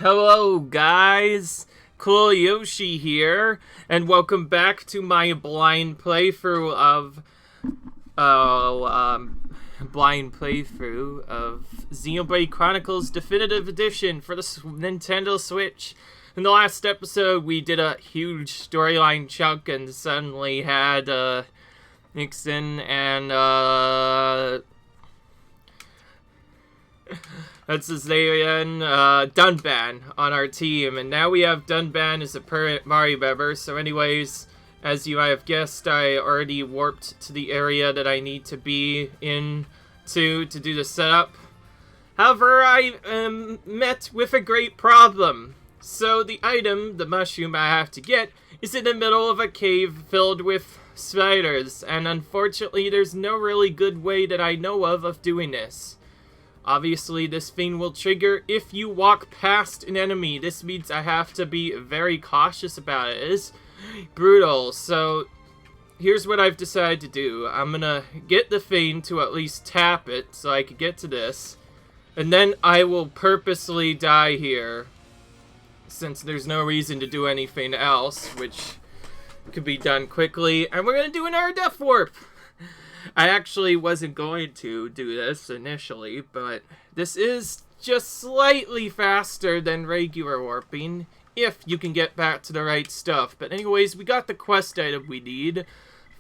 Hello guys, Cool Yoshi here, and welcome back to my blind playthrough of Xenoblade Chronicles Definitive Edition for the Nintendo Switch. In the last episode, we did a huge storyline chunk and suddenly had Nixon and that's his name, Dunban on our team, and now we have Dunban as a permanent Mario member. So anyways, as you might have guessed, I already warped to the area that I need to be in to do the setup. However, I am met with a great problem. So the item, the mushroom I have to get, is in the middle of a cave filled with spiders, and unfortunately there's no really good way that I know of doing this. Obviously, this thing will trigger if you walk past an enemy. This means I have to be very cautious about it. It is brutal. So, here's what I've decided to do. I'm gonna get the thing to at least tap it so I can get to this. And then I will purposely die here, since there's no reason to do anything else, which could be done quickly. And we're gonna do another death warp! I actually wasn't going to do this initially, but this is just slightly faster than regular warping, if you can get back to the right stuff. But anyways, we got the quest item we need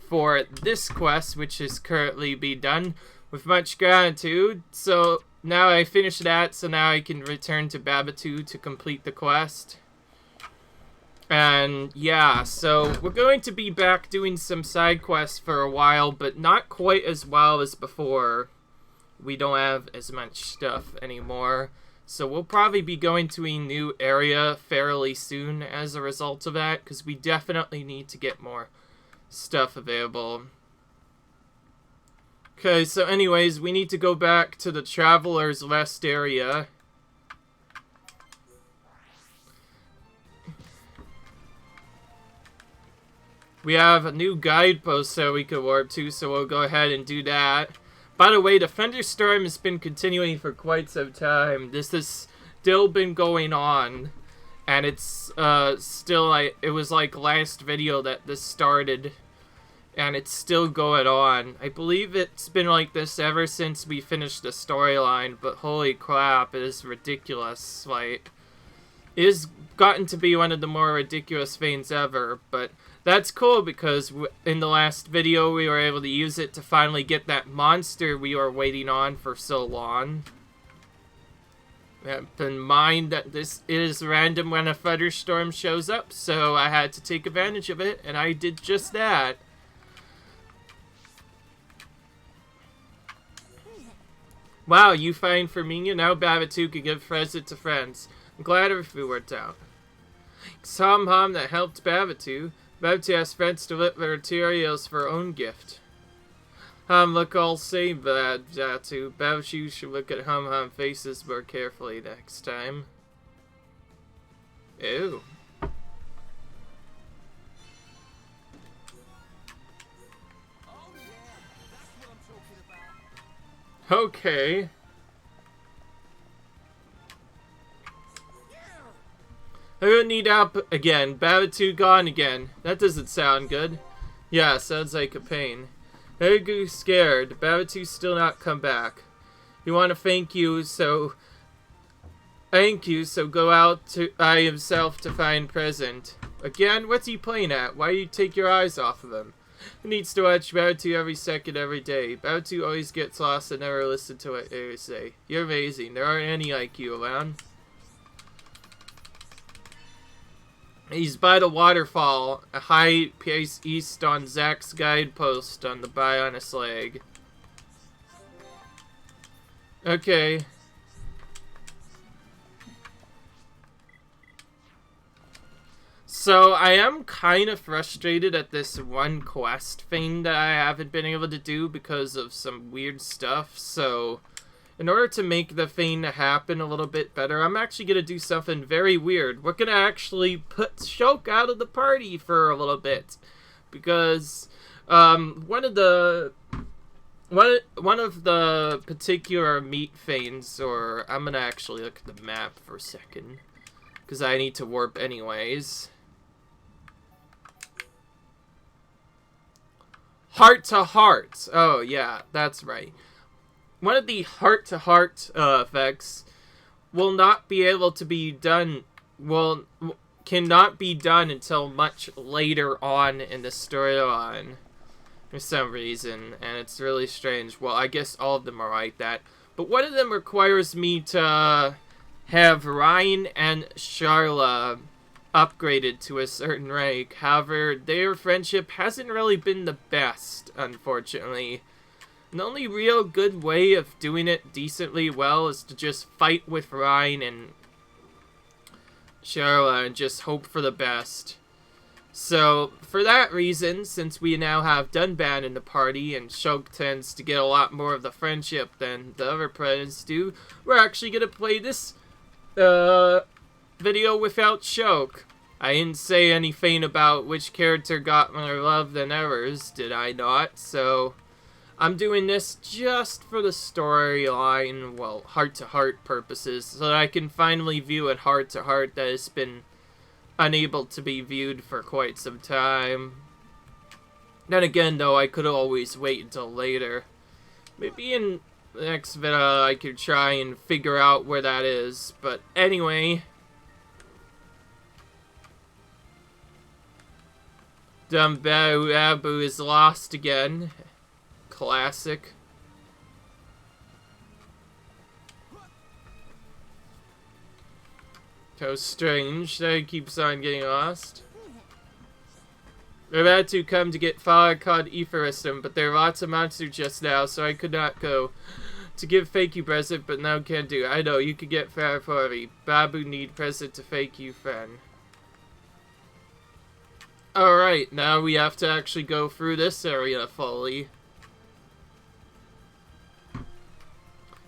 for this quest, which is currently being done with much gratitude. So now I finished that, so now I can return to Babatou to complete the quest. And yeah, so we're going to be back doing some side quests for a while, but not quite as well as before. We don't have as much stuff anymore. So we'll probably be going to a new area fairly soon as a result of that, because we definitely need to get more stuff available. Okay, so anyways, we need to go back to the Traveler's Rest area. We have a new guidepost that we could warp to, so we'll go ahead and do that. By the way, the thunderstorm has been continuing for quite some time. This has still been going on, and it's still like it was like last video that this started, and it's still going on. I believe it's been like this ever since we finished the storyline, but holy crap, it is ridiculous. Like, it has gotten to be one of the more ridiculous things ever, but that's cool because in the last video we were able to use it to finally get that monster we were waiting on for so long. Keep in mind that this is random when a thunderstorm shows up, so I had to take advantage of it, and I did just that. Wow, you find for me, and now Babatou can give present to friends. I'm glad everything worked out. Some harm that helped Babatou. Babatou has friends to deliver materials for her own gift. Look all same, Babatou. Babatou should look at Hum faces more carefully next time. Ew. Okay. I don't need help again. Babatou gone again. That doesn't sound good. Yeah, sounds like a pain. Egu's scared. Babatou's still not come back. You want to thank you, so go out to himself to find present. Again, what's he playing at? Why do you take your eyes off of him? He needs to watch Babatou every second, every day. Babatou always gets lost and never listen to what I say. You're amazing. There aren't any like you around. He's by the waterfall, a high pace east on Zack's guidepost on the Bionis leg. Okay. So, I am kind of frustrated at this one quest thing that I haven't been able to do because of some weird stuff, so in order to make the thing happen a little bit better, I'm actually going to do something very weird. We're going to actually put Shulk out of the party for a little bit. Because one of the particular meat things, or I'm going to actually look at the map for a second. because I need to warp anyways. Heart to heart. Oh, yeah, that's right. One of the heart to heart effects will not be able to be done, cannot be done until much later on in the storyline for some reason, and it's really strange. Well, I guess all of them are like that, but one of them requires me to have Ryan and Charla upgraded to a certain rank. However, their friendship hasn't really been the best, unfortunately. And the only real good way of doing it decently well is to just fight with Ryan and Charla and just hope for the best. So, for that reason, since we now have Dunban in the party and Shulk tends to get a lot more of the friendship than the other players do, we're actually going to play this video without Shulk. I didn't say anything about which character got more love than others, did I not? So, I'm doing this just for the storyline, well, heart-to-heart purposes, so that I can finally view it heart-to-heart that has been unable to be viewed for quite some time. Then again, though, I could always wait until later. Maybe in the next video I could try and figure out where that is, but anyway. Abu is lost again. Classic. How strange that he keeps on getting lost. We're about to come to get Father called Euphoristum, but there are lots of monsters just now, so I could not go to give fake you present, but now can do. I know, you could get Father for me. Babu need present to fake you, friend. Alright, now we have to actually go through this area fully.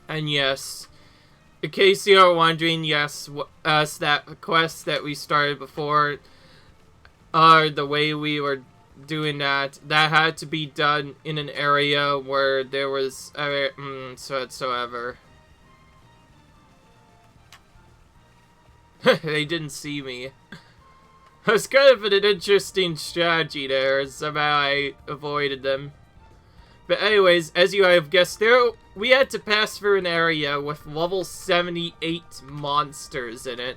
And yes, in case you are wondering, yes, that quest that we started before, the way we were doing that had to be done in an area where there was, whatsoever. They didn't see me. It was kind of an interesting strategy there, somehow I avoided them. But anyways, as you have guessed, we had to pass through an area with level 78 monsters in it.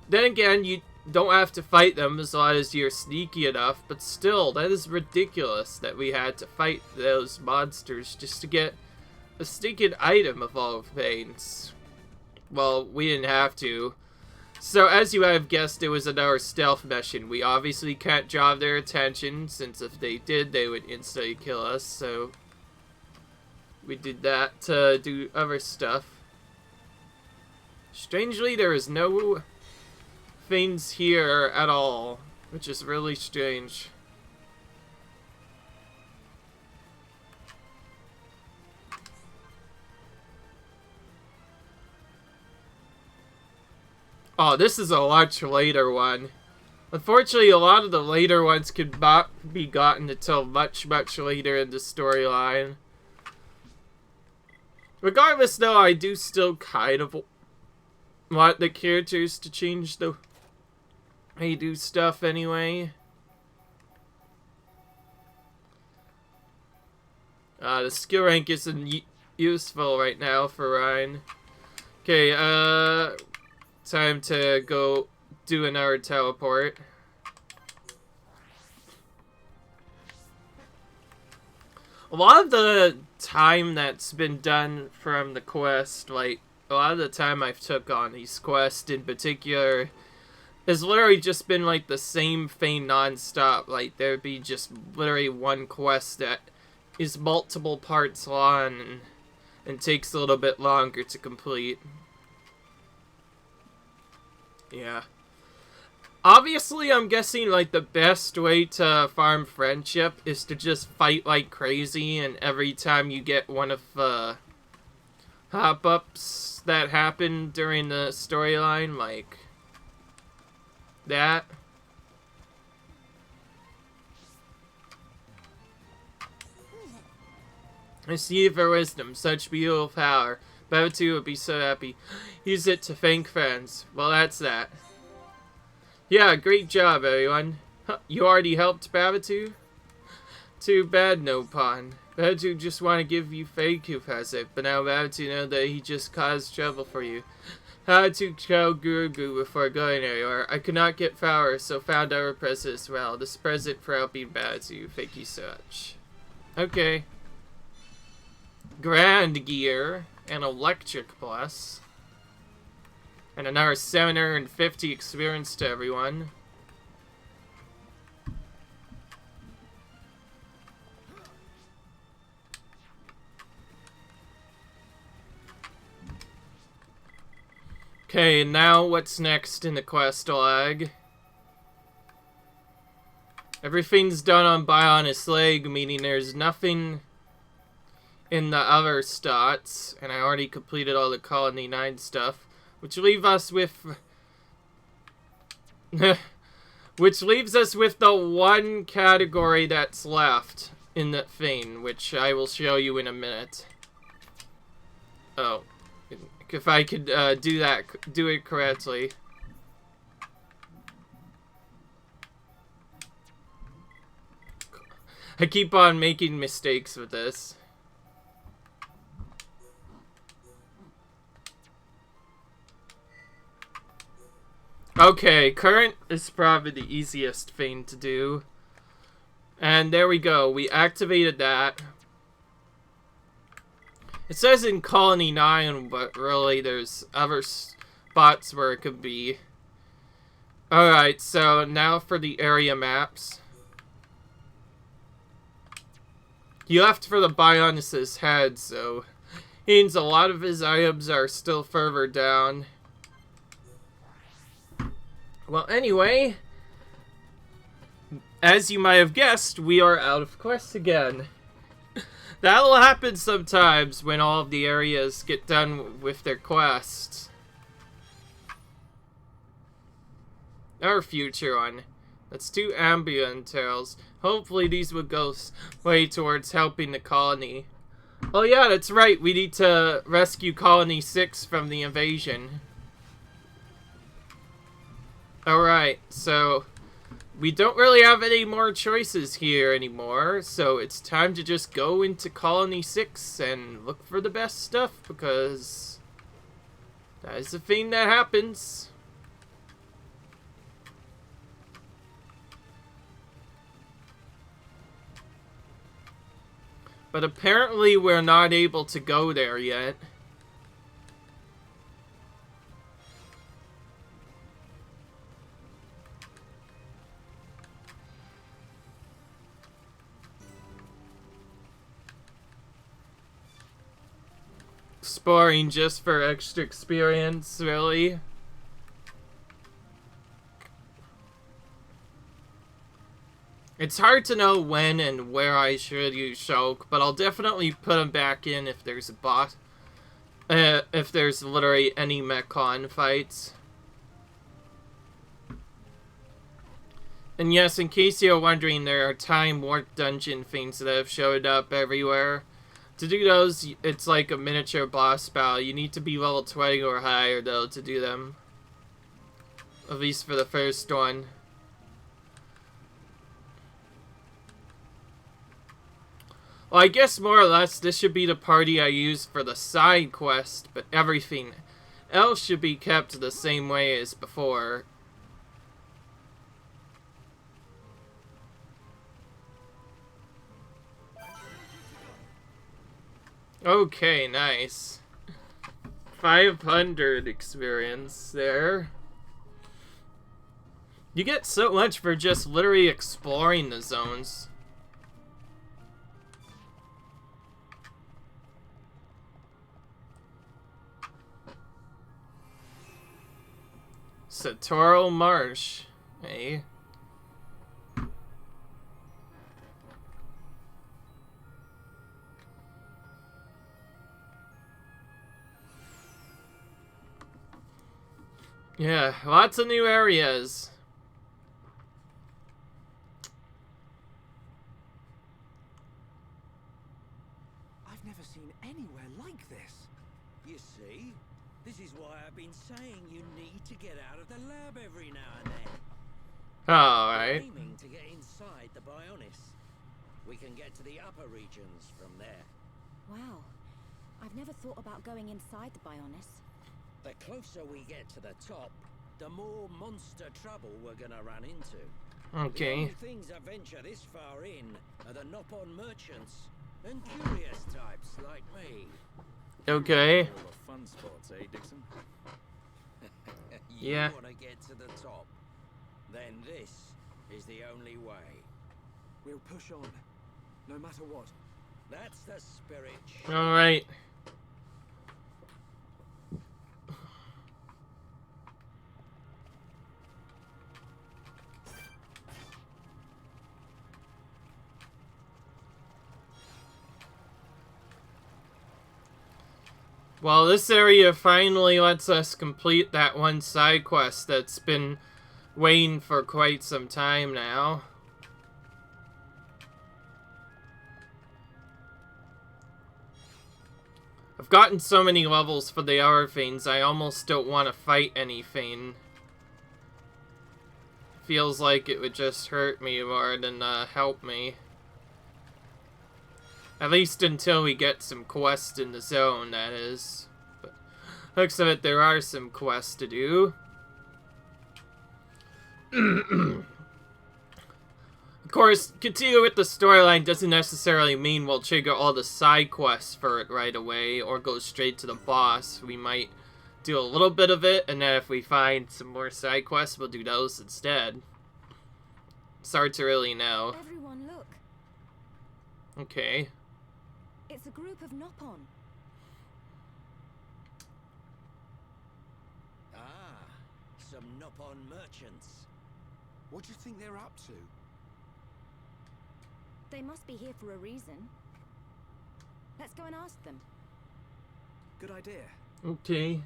Then again, you don't have to fight them as long as you're sneaky enough, but still, that is ridiculous that we had to fight those monsters just to get a stinking item of all things. Well, we didn't have to. So, as you have guessed, it was another stealth mission. We obviously can't draw their attention, since if they did, they would instantly kill us, so we did that to do other stuff. Strangely, there is no things here at all, which is really strange. Oh, this is a much later one. Unfortunately, a lot of the later ones could not be gotten until much, much later in the storyline. Regardless, though, I do still kind of want the characters to change the way they do stuff anyway. The skill rank isn't useful right now for Ryan. Okay, time to go do another teleport. A lot of the time that's been done from the quest, like, a lot of the time I've took on these quests in particular, has literally just been, like, the same thing non-stop. Like, there'd be just literally one quest that is multiple parts long and takes a little bit longer to complete. Yeah. Obviously, I'm guessing, like, the best way to farm friendship is to just fight like crazy, and every time you get one of the hop-ups that happen during the storyline, like that. Receive her wisdom, such beautiful power. Babatu would be so happy. Use it to thank fans. Well, that's that. Yeah, great job, everyone. Huh, you already helped Babatu? Too bad, no pawn. Babatu just want to give you thank you present, but now Babatu know that he just caused trouble for you. How to tell Guru before going anywhere. I could not get flowers, so found our present as well. This present for helping Babatu. Thank you so much. Okay. Grand gear. An electric plus. And another 750 experience to everyone. Okay, now what's next in the quest log? Everything's done on Bionis Leg, meaning there's nothing in the other stats, and I already completed all the Colony 9 stuff, which leaves us with which leaves us with the one category that's left in that thing, which I will show you in a minute. Oh. If I could do it correctly. I keep on making mistakes with this. Okay, current is probably the easiest thing to do. And there we go, we activated that. It says in Colony 9, but really there's other spots where it could be. Alright, so now for the area maps. He left for the Bionis' head, so means a lot of his items are still further down. Well, anyway, as you might have guessed, we are out of quests again. That'll happen sometimes when all of the areas get done with their quests. Our future one. That's 2 ambient tails. Hopefully these will go way towards helping the colony. Oh yeah, that's right. We need to rescue Colony 6 from the invasion. Alright, so we don't really have any more choices here anymore, so it's time to just go into Colony 6 and look for the best stuff, because that is the thing that happens. But apparently we're not able to go there yet. Exploring just for extra experience, really. It's hard to know when and where I should use Shulk, but I'll definitely put him back in if there's a bot. If there's literally any mech-con fights. And yes, in case you're wondering, there are time warp dungeon things that have showed up everywhere. To do those, it's like a miniature boss battle. You need to be level 20 or higher, though, to do them. At least for the first one. Well, I guess more or less this should be the party I use for the side quest, but everything else should be kept the same way as before. Okay, nice. 500 experience there. You get so much for just literally exploring the zones. Satorl Marsh, eh? Yeah, lots of new areas. I've never seen anywhere like this. You been saying you need to get out of the lab every now and then. Alright. Aiming to get inside the Bionis. We can get to the upper regions from there. Wow. I've never thought about going inside the Bionis. The closer we get to the top, the more monster trouble we're gonna run into. Okay. The only things that venture this far in are the Nopon merchants and curious types like me. Okay. All the fun spots, eh, Dixon? You Yeah. wanna get to the top? Then this is the only way. We'll push on, no matter what. That's the spirit. Alright. Well, this area finally lets us complete that one side quest that's been waiting for quite some time now. I've gotten so many levels for the other things, I almost don't want to fight anything. Feels like it would just hurt me more than help me. At least until we get some quests in the zone, that is. But looks of it, there are some quests to do. Of course, continue with the storyline doesn't necessarily mean we'll trigger all the side quests for it right away, or go straight to the boss. We might do a little bit of it, and then if we find some more side quests, we'll do those instead. It's hard to really know. Everyone look. Okay. It's a group of Nopon. Ah, some Nopon merchants. What do you think they're up to? They must be here for a reason. Let's go and ask them. Good idea. Okay.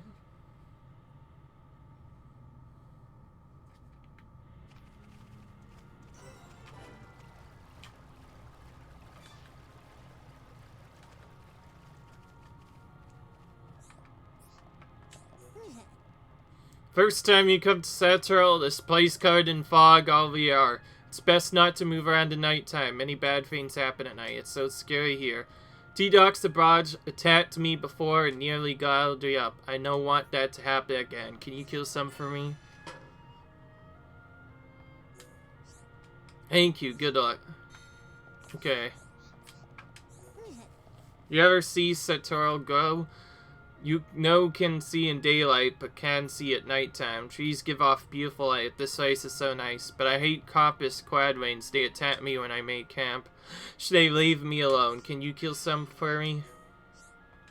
First time you come to Satorl, this place covered in fog all year. It's best not to move around at nighttime. Many bad things happen at night. It's so scary here. T-Docs the Broad attacked me before and nearly gobbled me up. I don't want that to happen again. Can you kill some for me? Thank you. Good luck. Okay. You ever see Satorl grow? You can see in daylight, but can see at nighttime. Trees give off beautiful light. This place is so nice, but I hate Compass Quadwains. They attack me when I make camp. Should they leave me alone? Can you kill some for me?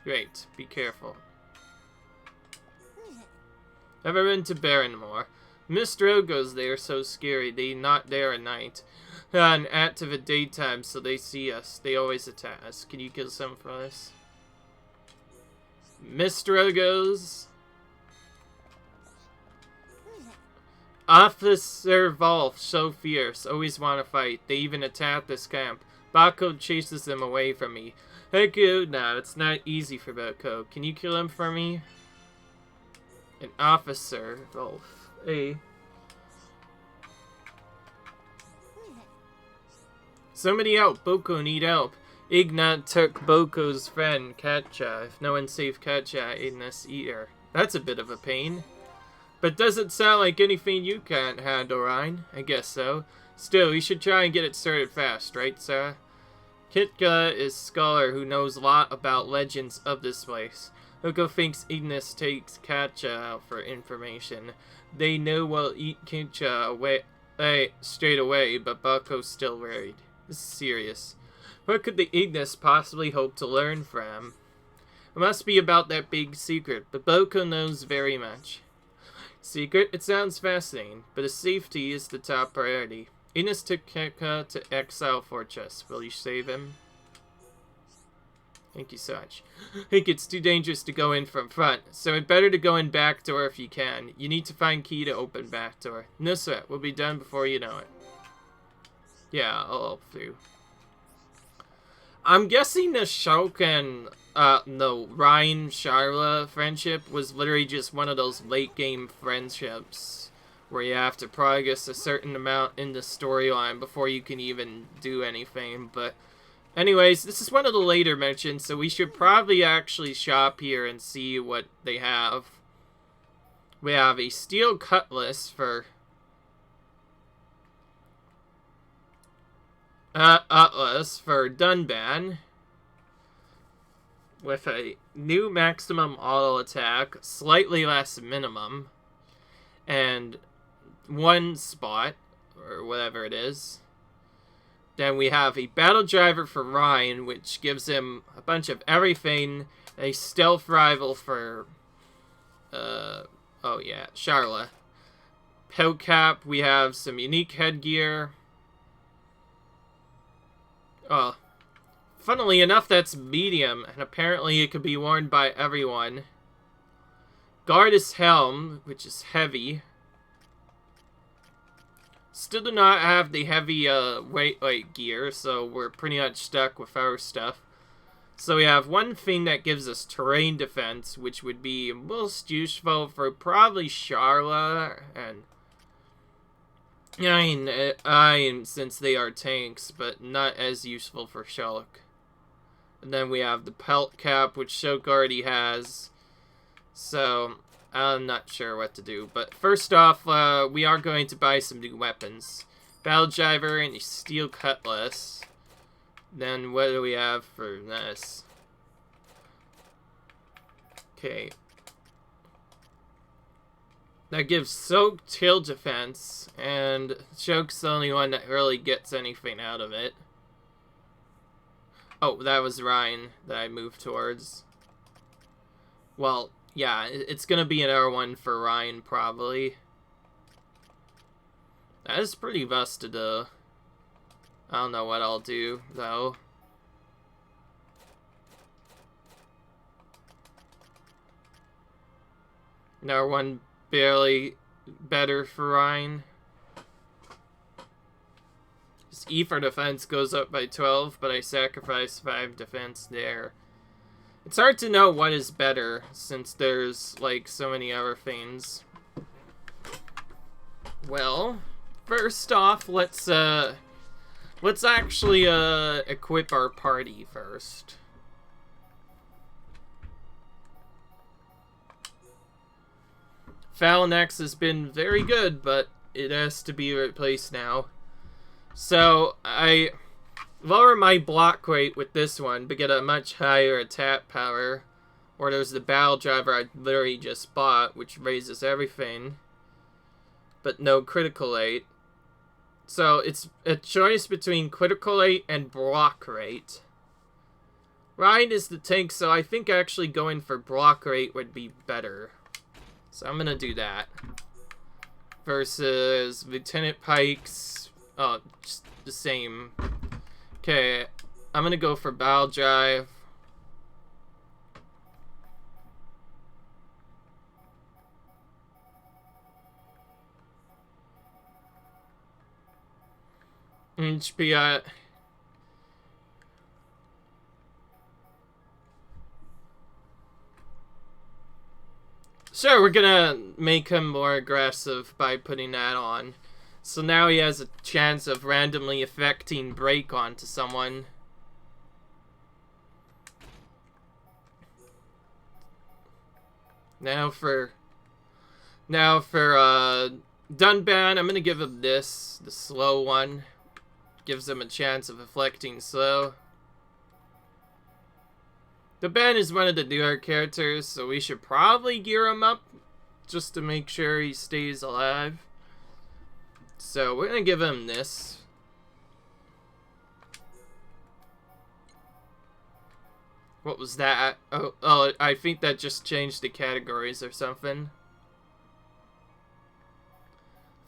Great. Be careful. Ever been to Barrenmore? Mr. Ogo's there, so scary. They not there at night. And active at daytime, so they see us. They always attack us. Can you kill some for us? Mr. Ogo's. Officer Wolf, so fierce. Always want to fight. They even attack this camp. Bako chases them away from me. Heck you, no, it's not easy for Bako. Can you kill him for me? An Officer Wolf. Hey. Somebody help. Boko need help. Ignat took Boko's friend, Katja. If no one saved Katja, Ignis eat her. That's a bit of a pain. But doesn't sound like anything you can't handle, Ryan. I guess so. Still, we should try and get it started fast, right, Sarah? Kitka is a scholar who knows a lot about legends of this place. Oko thinks Ignis takes Katja out for information. They know we'll eat Katja away, straight away, but Bako's still worried. This is serious. What could the Ignis possibly hope to learn from? It must be about that big secret, but Boko knows very much. Secret? It sounds fascinating, but his safety is the top priority. Ignis took Keka to Exile Fortress. Will you save him? Thank you so much. I think it's too dangerous to go in from front, so it's better to go in back door if you can. You need to find key to open back door. No sweat, we'll be done before you know it. Yeah, I'll help through. I'm guessing the Shulk and no, Ryan Sharla friendship was literally just one of those late game friendships where you have to progress a certain amount in the storyline before you can even do anything. But anyways, this is one of the later mentions, so we should probably actually shop here and see what they have. We have a steel cutlass for Atlas for Dunban, with a new maximum auto attack, slightly less minimum, and one spot, or whatever it is. Then we have a battle driver for Ryan, which gives him a bunch of everything, a stealth rival for, oh yeah, Charla. Pill cap, we have some unique headgear. Oh, funnily enough, that's medium, and apparently it could be worn by everyone. Guardus helm, which is heavy. Still do not have the heavy weight gear, so we're pretty much stuck with our stuff. So we have one thing that gives us terrain defense, which would be most useful for probably Charla and Iron, since they are tanks, but not as useful for Shulk. And then we have the pelt cap, which Shulk already has. So I'm not sure what to do. But first off, we are going to buy some new weapons. Battle driver and a steel cutlass. Then what do we have for this? Okay. That gives Soak Till defense, and Shulk's the only one that really gets anything out of it. Oh, that was Ryan that I moved towards. Well, yeah, it's gonna be an R1 for Ryan, probably. That is pretty busted, though. I don't know what I'll do, though. An R1 barely better for Ryan. His E for defense goes up by 12, but I sacrifice 5 defense there. It's hard to know what is better, since there's, like, so many other things. Well, first off, let's actually, equip our party first. Phalanx has been very good, but it has to be replaced now. So, I lower my block rate with this one, but get a much higher attack power. Or there's the battle driver I literally just bought, which raises everything, but no critical rate. So, it's a choice between critical rate and block rate. Ryan is the tank, so I think actually going for block rate would be better. So I'm gonna do that. Versus Lieutenant Pike's... Oh, just the same. Okay, I'm gonna go for Battle Drive. HP, sure, we're gonna make him more aggressive by putting that on. So now he has a chance of randomly affecting break onto someone. Now for Dunban, I'm gonna give him this, the slow one. Gives him a chance of afflicting slow. The Ben is one of the newer characters, so we should probably gear him up just to make sure he stays alive. So we're gonna give him this. What was that? Oh, I think that just changed the categories or something.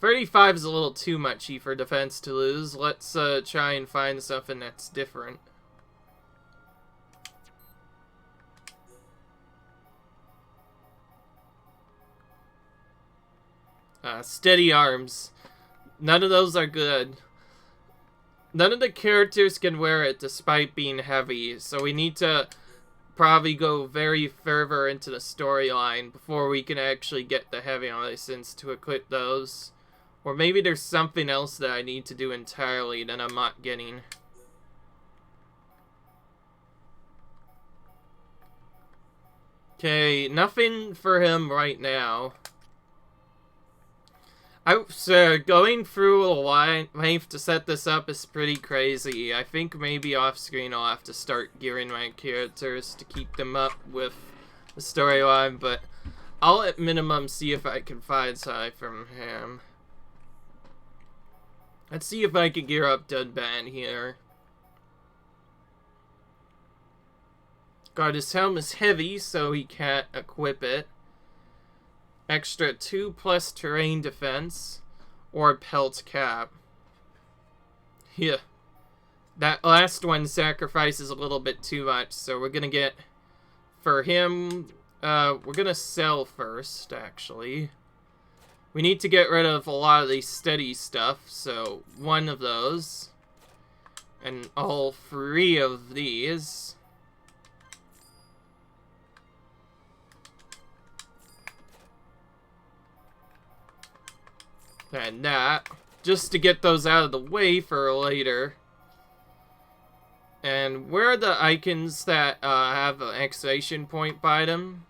35 is a little too much for defense to lose. Let's try and find something that's different. Steady arms. None of those are good. None of the characters can wear it despite being heavy, so we need to probably go very further into the storyline before we can actually get the heavy license to equip those. Or maybe there's something else that I need to do entirely that I'm not getting. Okay, nothing for him right now. Going through a length to set this up is pretty crazy. I think maybe off screen I'll have to start gearing my characters to keep them up with the storyline, but I'll at minimum see if I can find something from him. Let's see if I can gear up Dunban here. God, his helm is heavy, so he can't equip it. Extra 2+ terrain defense or pelt cap. Yeah. That last one sacrifices a little bit too much, so we're gonna get, for him, we're gonna sell first, actually. We need to get rid of a lot of the steady stuff, so one of those. And all 3 of these. And that, just to get those out of the way for later. And where are the icons that have an exclamation point by them?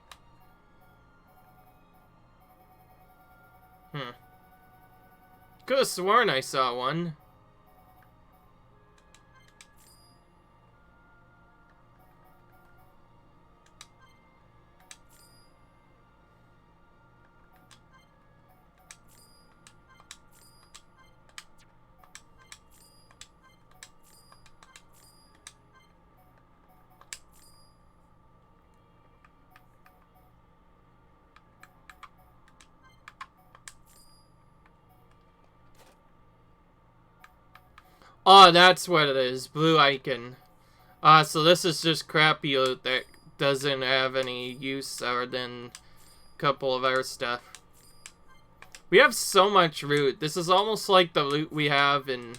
Could have sworn I saw one. Oh, that's what it is. Blue icon. So this is just crappy loot that doesn't have any use other than a couple of our stuff. We have so much loot. This is almost like the loot we have in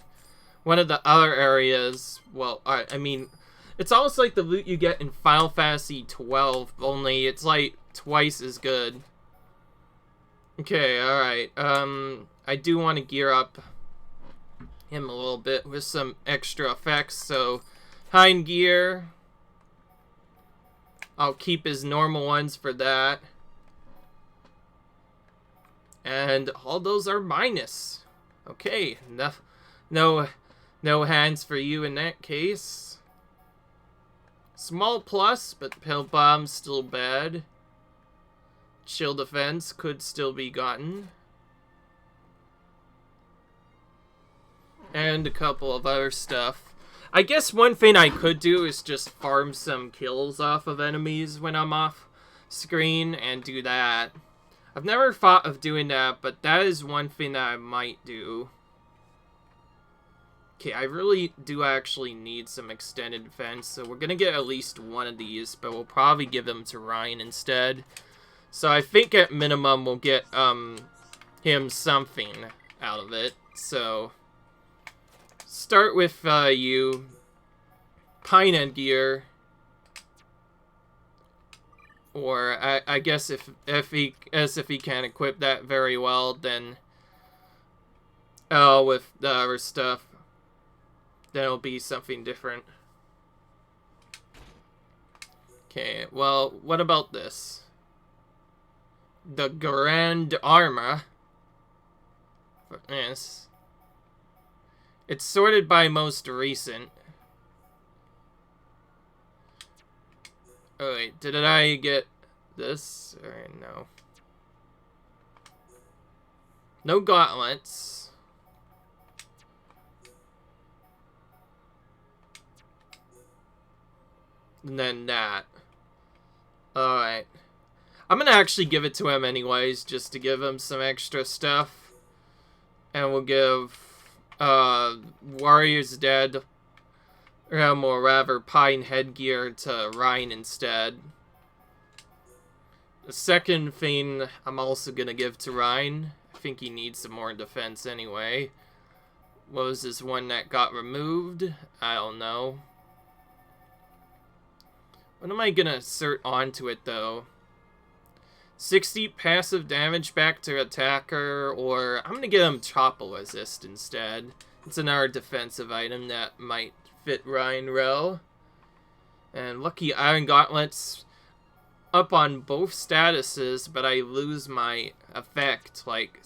one of the other areas. Well, I mean, it's almost like the loot you get in Final Fantasy 12, only it's like twice as good. Okay, alright. I do want to gear up him a little bit with some extra effects, so hind gear, I'll keep his normal ones for that, and all those are minus. Okay, no hands for you in that case. Small plus, but pill bomb's still bad. Chill defense could still be gotten. And a couple of other stuff. I guess one thing I could do is just farm some kills off of enemies when I'm off screen and do that. I've never thought of doing that, but that is one thing that I might do. Okay, I really do actually need some extended defense, so we're gonna get at least one of these, but we'll probably give them to Ryan instead. So I think at minimum we'll get him something out of it, so start with you. Pine End gear. Or I guess if he can't equip that very well, then with the other stuff, then it'll be something different. Okay, well, what about this? The Grand Armor. Yes. It's sorted by most recent. Oh wait, did I get this? Or no. No gauntlets. And then that. Alright. I'm gonna actually give it to him anyways, just to give him some extra stuff. And we'll give Warrior's Dead, or rather Pine headgear to Ryan instead. The second thing I'm also gonna give to Ryan. I think he needs some more defense anyway. What was this one that got removed? I don't know. What am I gonna insert onto it, though? 60 passive damage back to attacker, or I'm gonna get him Chopper Resist instead. It's another defensive item that might fit Ryan Rowe. And Lucky Iron Gauntlets up on both statuses, but I lose my effect. Like,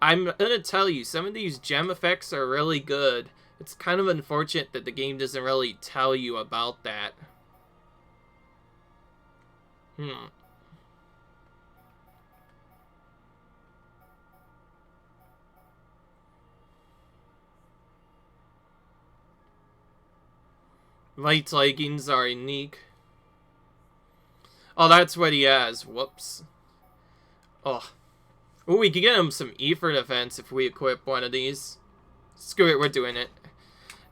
I'm gonna tell you, some of these gem effects are really good. It's kind of unfortunate that the game doesn't really tell you about that. Light leggings are unique. Oh, that's what he has. Whoops. Oh. Ooh, we could get him some E for defense if we equip one of these. Screw it, we're doing it.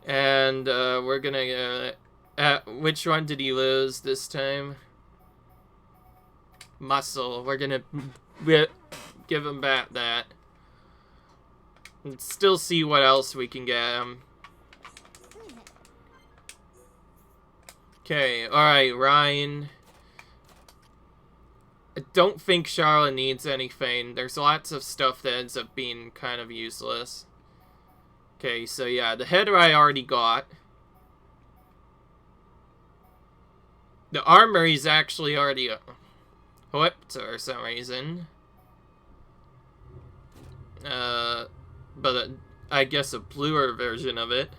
And we're gonna... which one did he lose this time? Muscle. We're gonna give him back that. And still see what else we can get him. Okay, alright, Ryan. I don't think Charlotte needs anything. There's lots of stuff that ends up being kind of useless. Okay, so yeah, the header I already got. The armor is actually already equipped for some reason. But I guess a bluer version of it.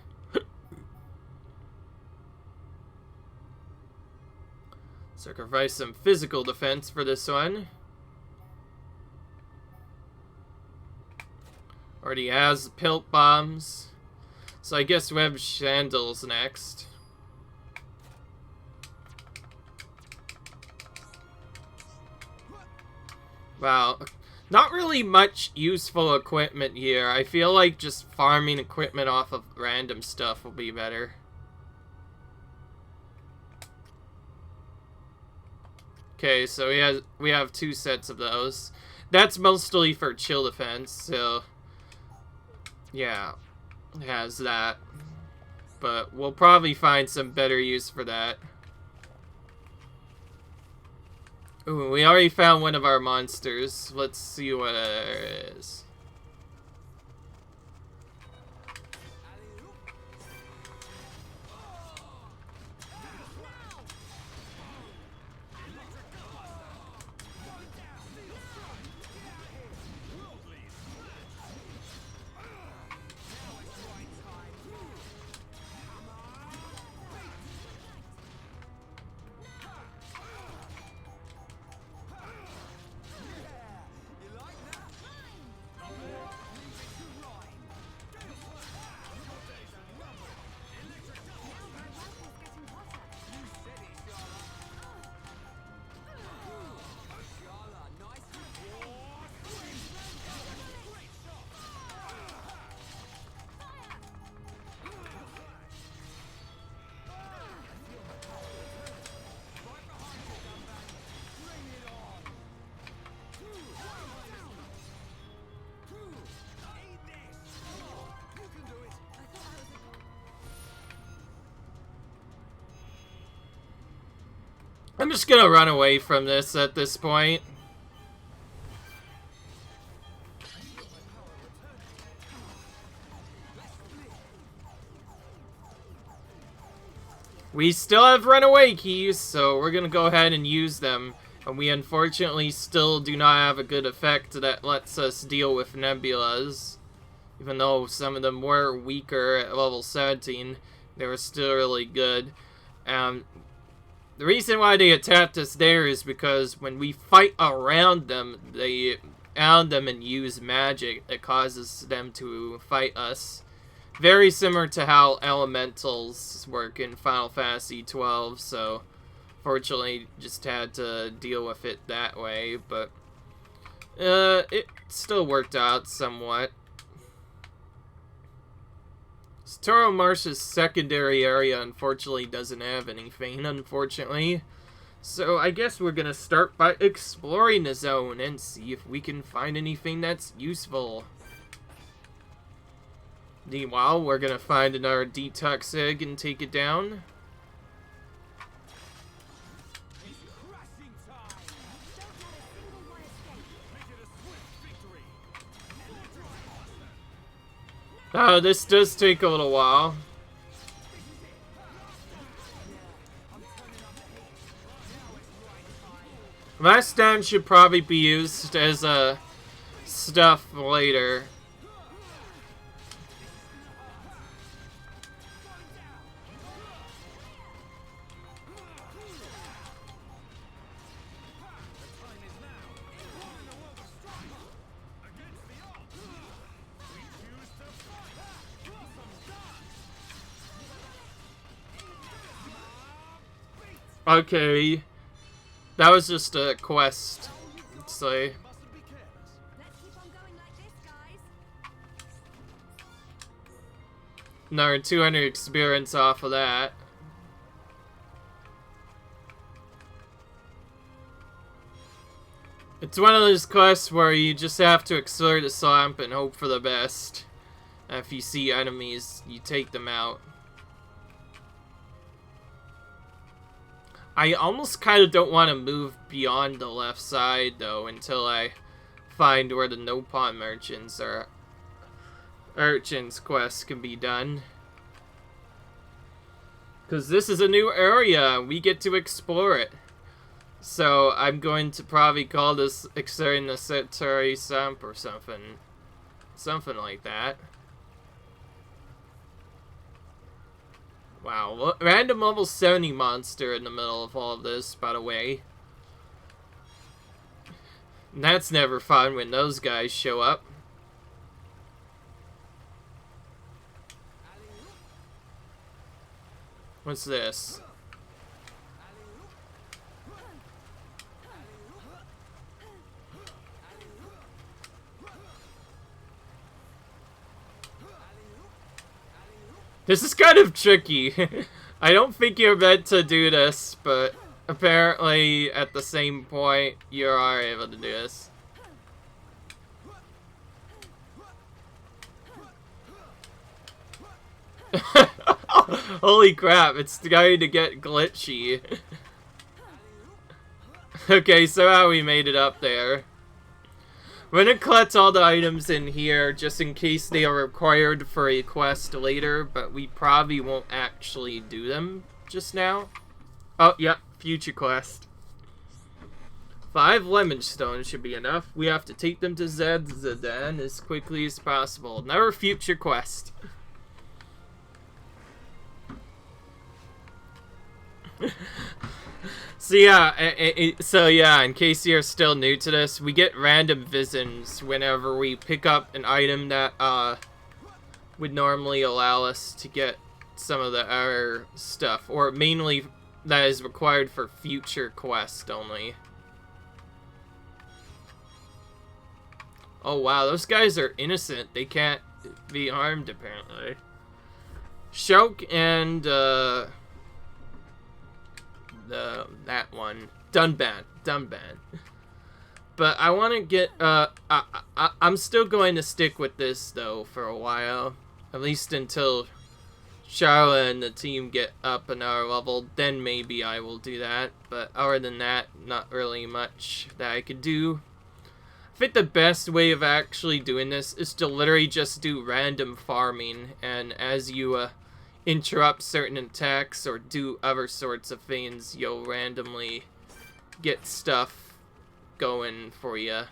Sacrifice some physical defense for this one. Already has pilt bombs. So I guess we have Chandels next. Wow. Not really much useful equipment here. I feel like just farming equipment off of random stuff will be better. Okay, so we have 2 sets of those. That's mostly for chill defense, so yeah, it has that. But we'll probably find some better use for that. Ooh, we already found one of our monsters. Let's see what it is. I'm just gonna run away from this at this point. We still have runaway keys, so we're gonna go ahead and use them. And we unfortunately still do not have a good effect that lets us deal with nebulas. Even though some of them were weaker at level 17, they were still really good. The reason why they attacked us there is because when we fight around them, they pound them and use magic that causes them to fight us. Very similar to how elementals work in Final Fantasy 12, so fortunately just had to deal with it that way, but it still worked out somewhat. Satorl Marsh's secondary area unfortunately doesn't have anything, unfortunately. So I guess we're gonna start by exploring the zone and see if we can find anything that's useful. Meanwhile, we're gonna find another detox egg and take it down. Oh, this does take a little while. Last down should probably be used as a stuff later. Okay, that was just a quest, so Let's keep on going like this, guys. another 200 experience off of that. It's one of those quests where you just have to explore the swamp and hope for the best. If you see enemies, you take them out. I almost kind of don't want to move beyond the left side, though, until I find where the no-pawn merchants or urchins quest can be done. Because this is a new area, we get to explore it. So I'm going to probably call this exploring the Satorl swamp or something. Something like that. Wow, random level 70 monster in the middle of all of this, by the way. And that's never fun when those guys show up. What's this? This is kind of tricky. I don't think you're meant to do this, but apparently at the same point you are able to do this. Holy crap, it's going to get glitchy. Okay, somehow we made it up there. We're gonna collect all the items in here just in case they are required for a quest later, but we probably won't actually do them just now. Oh, yep, future quest. 5 lemon stones should be enough. We have to take them to Zed-Zedan as quickly as possible. Another future quest. So yeah, in case you're still new to this, we get random visions whenever we pick up an item that would normally allow us to get some of the other stuff, or mainly that is required for future quest only. Oh wow, those guys are innocent. They can't be harmed apparently. Shulk and that one, Dunban. But I want to get I'm still going to stick with this though for a while, at least until Charlotte and the team get up another level. Then maybe I will do that, but other than that, not really much that I could do. I think the best way of actually doing this is to literally just do random farming, and as you interrupt certain attacks or do other sorts of things, you'll randomly get stuff going for you.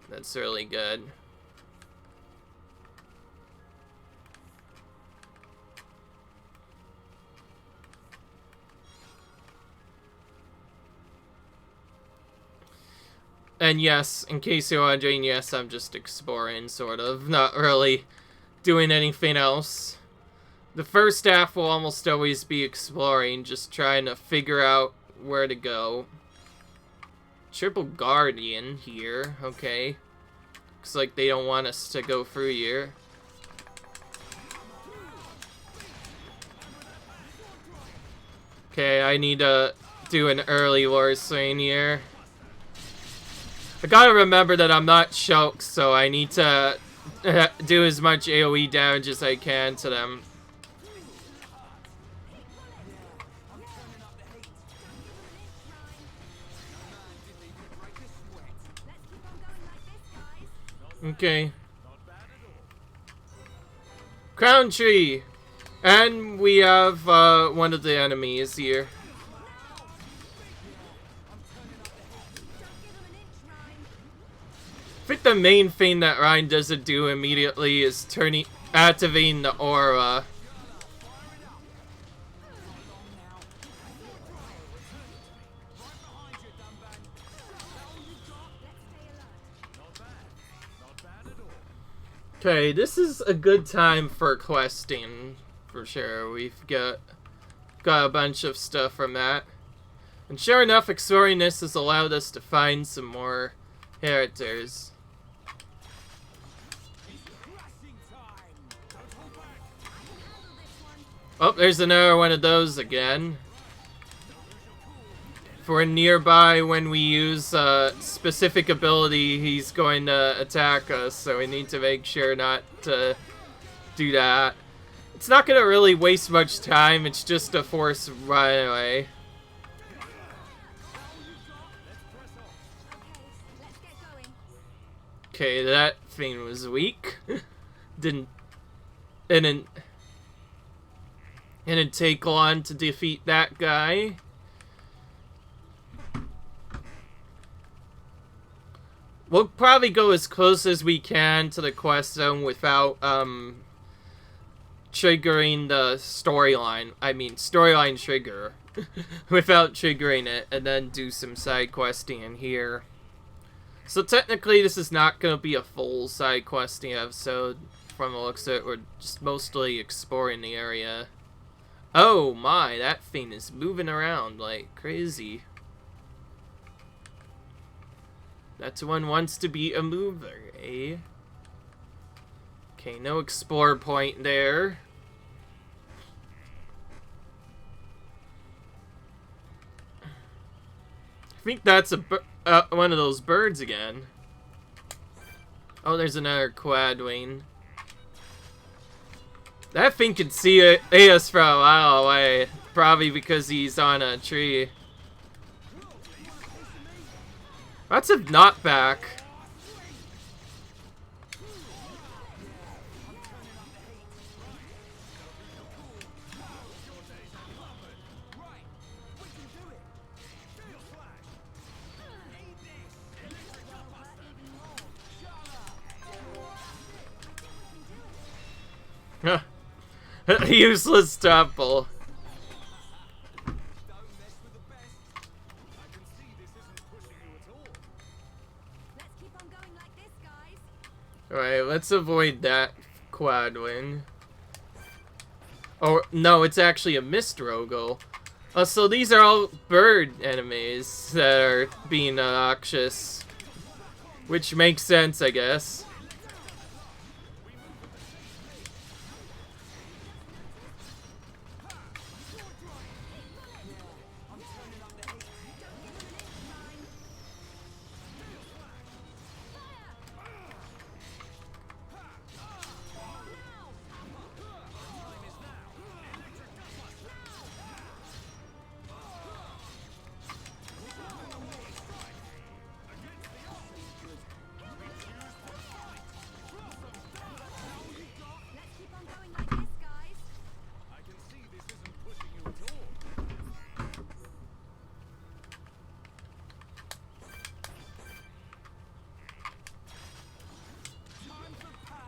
That's really good. And yes, in case you're wondering, yes, I'm just exploring, sort of. Not really doing anything else. The first half will almost always be exploring, just trying to figure out where to go. Triple Guardian here, okay. Looks like they don't want us to go through here. Okay, I need to do an early war swing here. I gotta remember that I'm not Shulk, so I need to do as much AoE damage as I can to them. Okay. Crown tree! And we have one of the enemies here. I think the main thing that Ryan doesn't do immediately is activating the aura. Okay, this is a good time for questing, for sure. We've got a bunch of stuff from that. And sure enough, exploring this has allowed us to find some more characters. Oh, there's another one of those again. If we're nearby when we use a specific ability, he's going to attack us, so we need to make sure not to do that. It's not going to really waste much time, it's just a force right away. Okay, that thing was weak. Didn't take long to defeat that guy. We'll probably go as close as we can to the quest zone without triggering the storyline. I mean, storyline trigger. Without triggering it, and then do some side questing in here. So technically this is not going to be a full side questing episode. From the looks of it, we're just mostly exploring the area. Oh my, that thing is moving around like crazy. That one wants to be a mover, eh? Okay, no explore point there. I think that's one of those birds again. Oh, there's another quad wing. That thing can see us from a mile away, probably because he's on a tree. That's a knockback. Useless topple. Alright, let's avoid that quad wing. Oh, no, it's actually a mist Rogel. Oh, so these are all bird enemies that are being obnoxious. Which makes sense, I guess.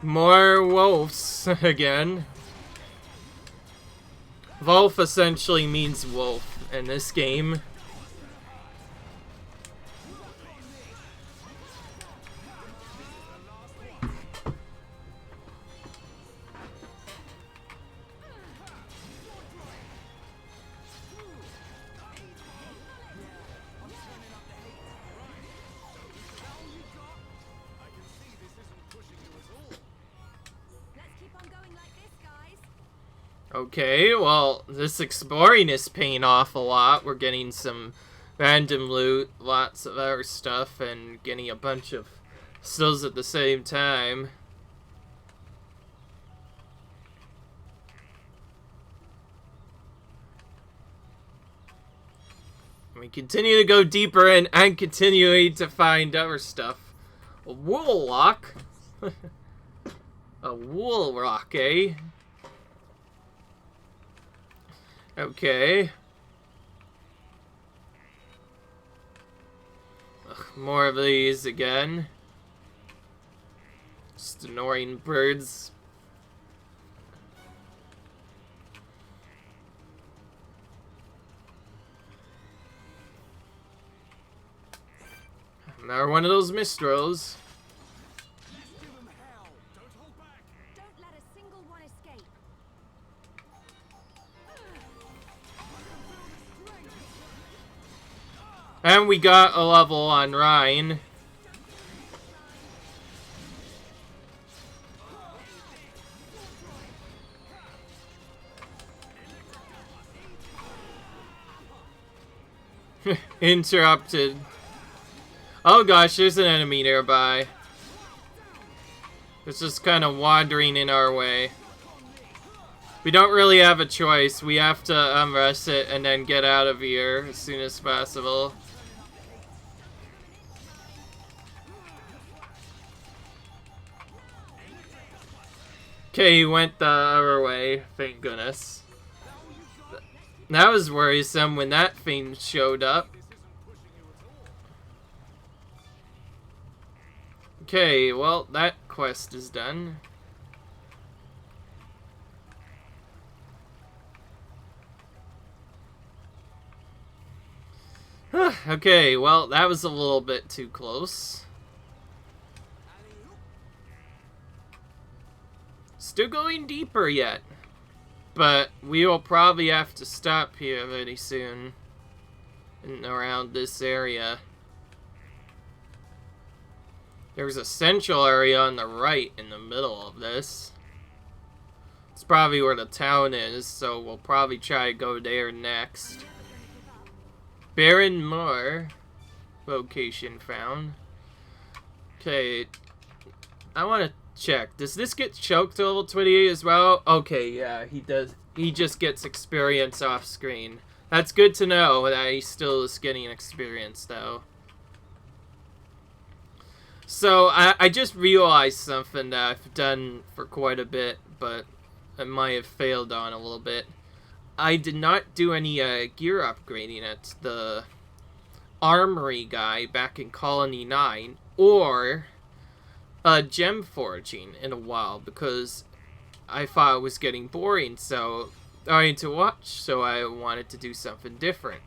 More wolves again. Wolf essentially means wolf in this game. Okay, well, this exploring is paying off a lot. We're getting some random loot, lots of other stuff, and getting a bunch of stills at the same time. we continue to go deeper in and continuing to find other stuff. A wool lock? A wool rock, eh? Okay. Ugh, more of these again. Just annoying birds. Another one of those Mistros. Don't let a single one escape. And we got a level on Rhine. Interrupted. Oh gosh, there's an enemy nearby. It's just kind of wandering in our way. We don't really have a choice. We have to unrest it and then get out of here as soon as possible. Okay, he went the other way, thank goodness. That was worrisome when that thing showed up. Okay, well, that quest is done. Okay, well, that was a little bit too close. Still going deeper yet. But we will probably have to stop here very soon. And around this area. There's a central area on the right in the middle of this. It's probably where the town is, so we'll probably try to go there next. Baron Moore. Location found. Okay. I want to check. Does this get choked to level 28 as well? Okay, yeah, he does. He just gets experience off screen. That's good to know that he still is getting experience, though. So, I just realized something that I've done for quite a bit, but I might have failed on a little bit. I did not do any gear upgrading at the armory guy back in Colony 9, or gem forging in a while, because I thought it was getting boring, so I need to watch, so I wanted to do something different.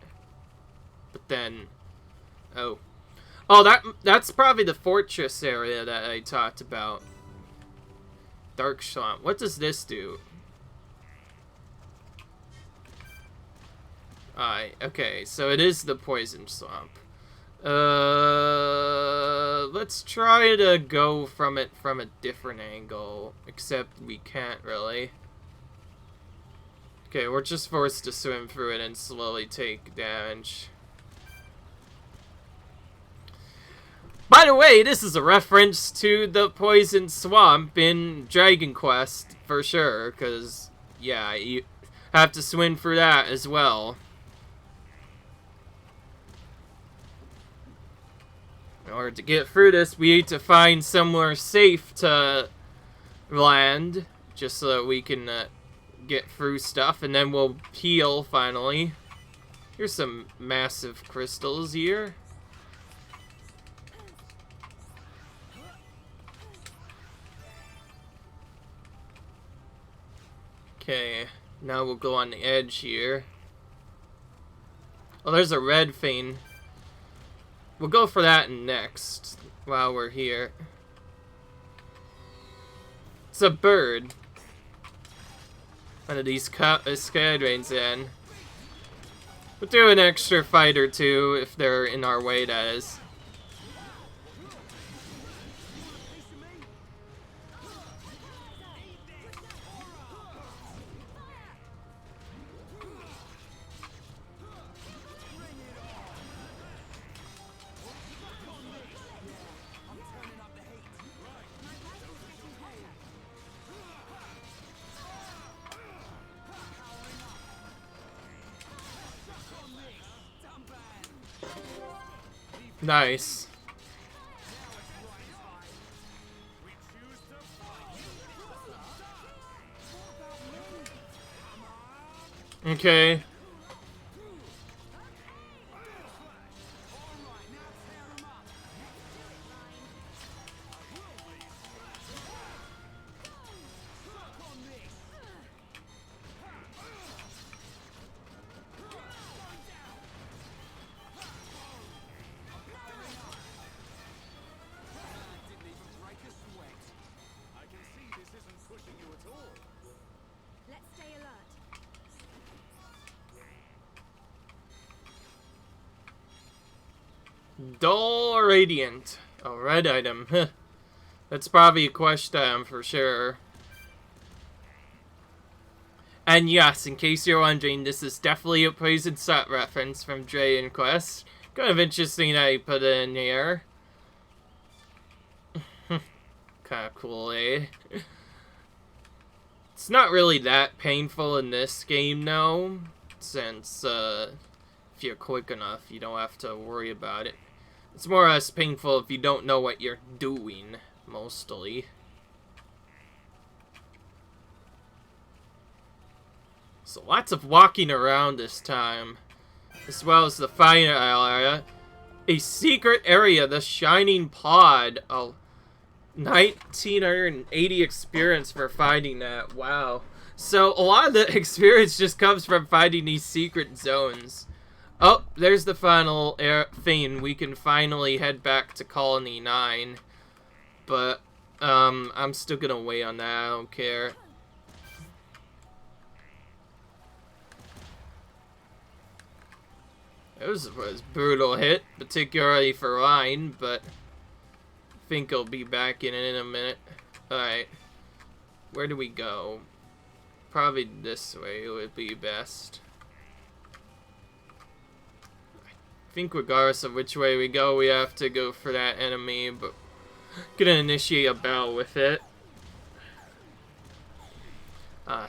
But then, oh, that's probably the fortress area that I talked about. Dark Swamp. What does this do? Alright, okay, so it is the Poison Swamp. Let's try to go from it from a different angle, except we can't really. Okay, we're just forced to swim through it and slowly take damage. By the way, this is a reference to the Poison Swamp in Dragon Quest, for sure, because, yeah, you have to swim through that as well. In order to get through this, we need to find somewhere safe to land, just so that we can get through stuff, and then we'll heal, finally. Here's some massive crystals here. Okay, now we'll go on the edge here. Oh, there's a red thing. We'll go for that next, while we're here. It's a bird. One of these skydrains in. We'll do an extra fight or two if they're in our way, that is. Nice. Okay. Let's stay alert. Dull radiant. A red item. That's probably a quest item for sure. And yes, in case you're wondering, this is definitely a Poison Set reference from Dragon Quest. Kind of interesting that he put it in here. Kinda cool, eh? It's not really that painful in this game, though. Since, if you're quick enough, you don't have to worry about it. It's more or less painful if you don't know what you're doing, mostly. So lots of walking around this time, as well as the final area. A secret area, the Shining Pod. Oh, 1980 experience for finding that. Wow. So a lot of the experience just comes from finding these secret zones. Oh, there's the final thing. We can finally head back to Colony 9. But, I'm still gonna wait on that. I don't care. It was a brutal hit, particularly for Ryan, but I think I'll be back in a minute. Alright. Where do we go? Probably this way would be best. I think regardless of which way we go, we have to go for that enemy, but I'm gonna initiate a battle with it.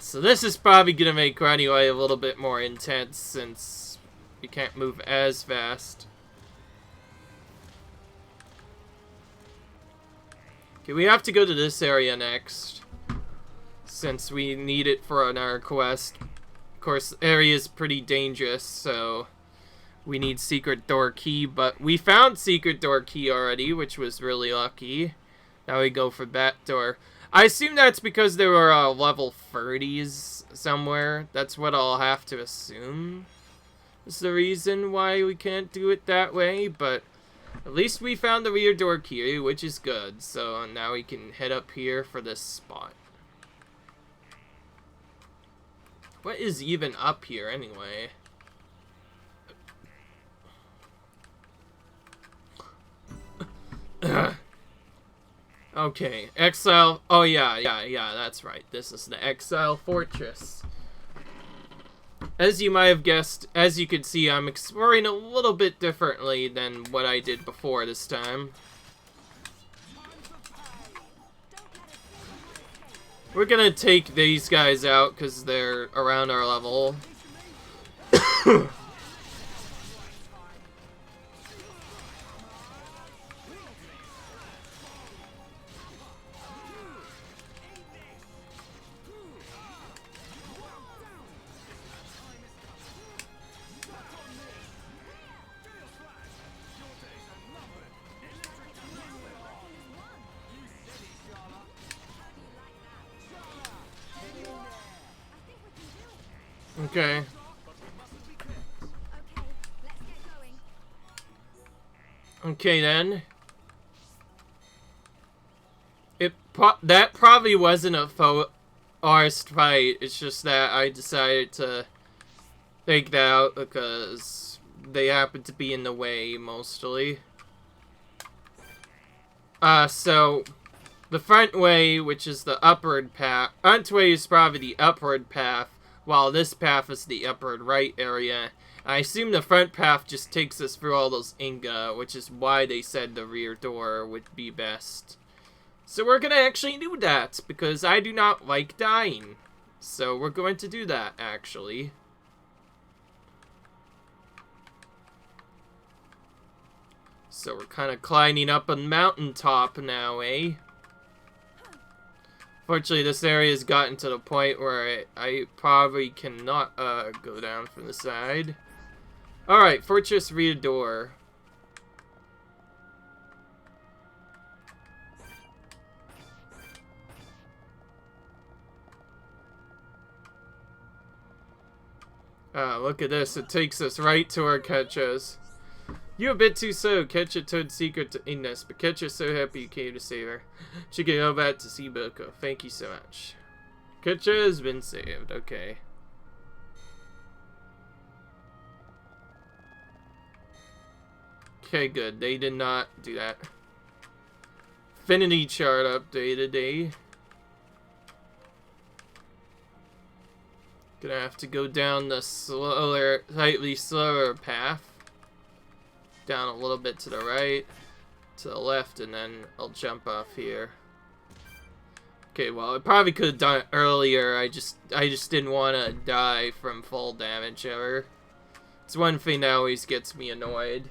So this is probably gonna make anyway a little bit more intense since you can't move as fast. Okay, we have to go to this area next, since we need it for our quest. Of course, the area is pretty dangerous, so we need secret door key, but we found secret door key already, which was really lucky. Now we go for that door. I assume that's because there were level 30s somewhere. That's what I'll have to assume is the reason why we can't do it that way, but at least we found the rear door key, which is good. So now we can head up here for this spot. What is even up here anyway? Okay, Exile. Oh yeah, that's right. This is the Exile Fortress. As you might have guessed, as you can see, I'm exploring a little bit differently than what I did before this time. We're gonna take these guys out because they're around our level. Okay. Okay, let's get going. Okay then. That probably wasn't a forced fight. It's just that I decided to take that out because they happen to be in the way mostly. So the front way, which is the upward path. Front way is probably the upward path, while this path is the upward right area. I assume the front path just takes us through all those Inga, which is why they said the rear door would be best. So we're gonna actually do that, because I do not like dying. So we're going to do that, actually. So we're kind of climbing up a mountaintop now, eh? Fortunately, this area has gotten to the point where I probably cannot go down from the side. Alright, Fortress rear door. Look at this. It takes us right to our Ketchas. You're a bit too slow. Ketcha turned secret to Ignis, but Ketcha's so happy you came to save her. She can go back to see Boko. Thank you so much. Ketcha has been saved. Okay. Okay, good. They did not do that. Affinity chart updated, eh? Gonna have to go down the slower, slightly slower path. Down a little bit to the right, to the left, and then I'll jump off here. Okay, well, I probably could have done it earlier. I just didn't want to die from fall damage ever. It's one thing that always gets me annoyed.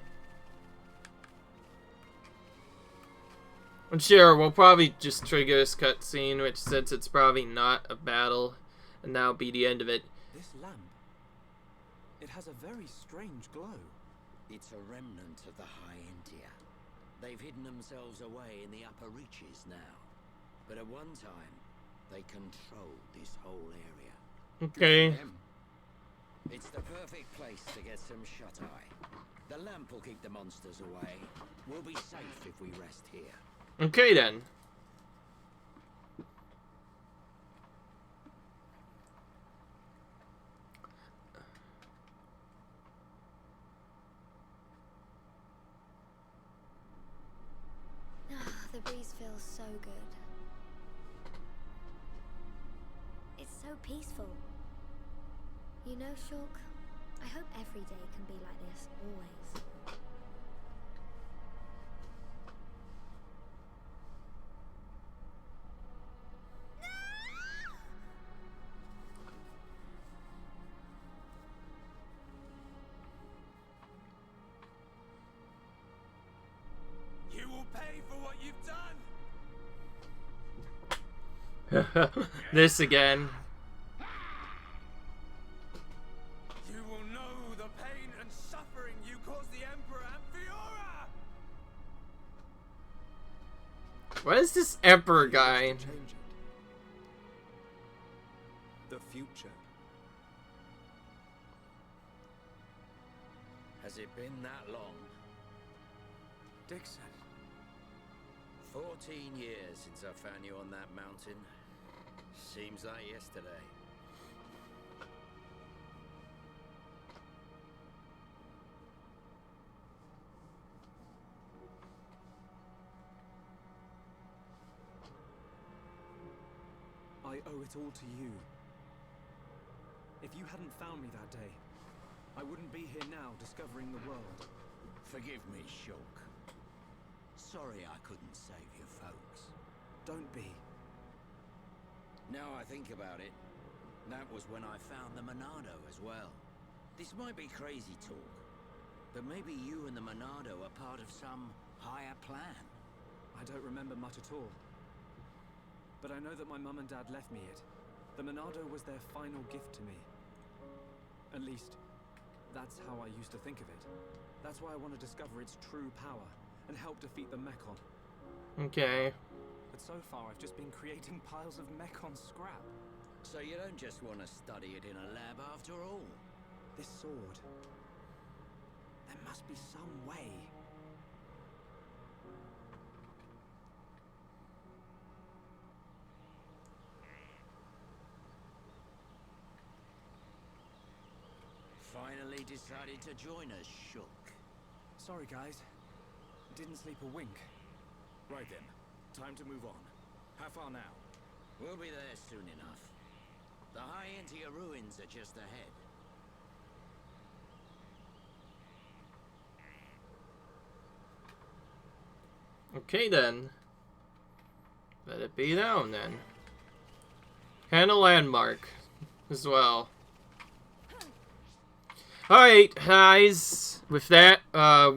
I'm sure we'll probably just trigger this cutscene, which since it's probably not a battle, and that'll be the end of it. This lamp. It has a very strange glow. It's a remnant of the High India. They've hidden themselves away in the upper reaches now. But at one time, they controlled this whole area. Okay. It's the perfect place to get some shut-eye. The lamp will keep the monsters away. We'll be safe if we rest here. Okay then. The breeze feels so good. It's so peaceful. You know, Shulk, I hope every day can be like this, always. You will pay for what you've done! This again. You will know the pain and suffering you caused the Emperor and Fiora! What is this Emperor guy? Change it. The future. Has it been that long? Dixon. 14 years since I found you on that mountain. Seems like yesterday. I owe it all to you. If you hadn't found me that day, I wouldn't be here now discovering the world. Forgive me, Shulk. Sorry I couldn't save your folks. Don't be. Now I think about it, that was when I found the Monado as well. This might be crazy talk, but maybe you and the Monado are part of some higher plan. I don't remember much at all. But I know that my mum and dad left me it. The Monado was their final gift to me. At least, that's how I used to think of it. That's why I want to discover its true power and help defeat the Mechon. Okay. But so far, I've just been creating piles of Mechon scrap. So you don't just want to study it in a lab after all? This sword. There must be some way. Finally decided to join us, Shulk. Sorry, guys. Didn't sleep a wink. Right then. Time to move on. How far now? We'll be there soon enough. The High India ruins are just ahead. Okay then. Let it be down then. And a landmark as well. Alright, guys, with that,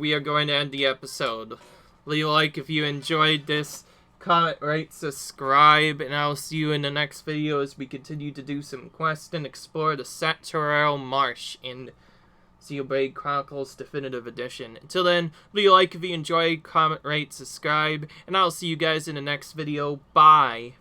we are going to end the episode. Leave a like if you enjoyed this, comment, rate, subscribe, and I'll see you in the next video as we continue to do some quests and explore the Satorl Marsh in Xenoblade Chronicles Definitive Edition. Until then, leave a like if you enjoyed, comment, rate, subscribe, and I'll see you guys in the next video. Bye!